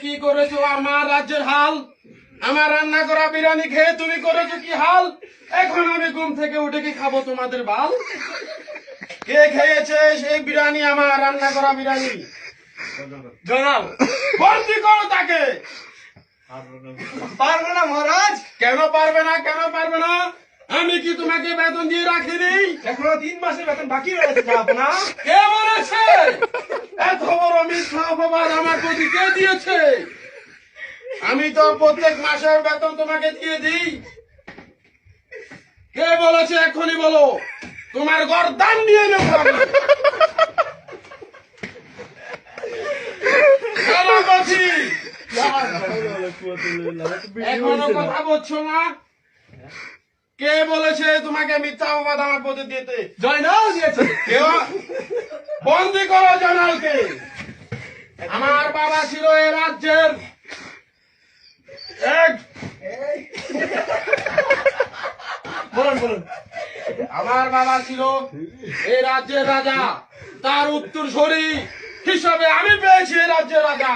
কি করেছো আমার রাজ্যের হাল? আমার রান্না করা বিরিয়ানি খেয়ে তুমি করেছো কি হাল? এখন আমি ঘুম থেকে উঠে কি খাবো তোমাদের বাল? কে খেয়েছে সেই বিরিয়ানি, আমার রান্না করা বিরিয়ানি? জনাব বন্দি করো তাকে। পারবো না মহারাজ, কেন পারবে না, কেন পারবে না? আমি কি তোমাকে বেতন দিয়ে রাখিনি? এখনো 3 মাসের বেতন বাকি রয়েছে জাহাপনা। কে বলেছে? এত বড় মিথ্যা অপবাদ আমার প্রতি কে দিয়েছে? আমি তো প্রত্যেক মাসের বেতন তোমাকে দিয়ে দিই। কে বলেছে এখনই বলো, তোমার গর্দান নিয়ে নেব আমি। সেনাপতি, এখনো কথা বলছো না? কে বলেছে তোমাকে মিথ্যা অপবাদ আমার প্রতি দিতে? জয়নাল দিয়েছে। কেউ? বন্দি করো জনালকে। আমার বাবা ছিল এই রাজ্যের এক বলুন বলুন। আমার বাবা ছিল এই রাজ্যের রাজা, তার উত্তরসূরি হিসাবে আমি পেয়েছি এই রাজ্যের রাজা।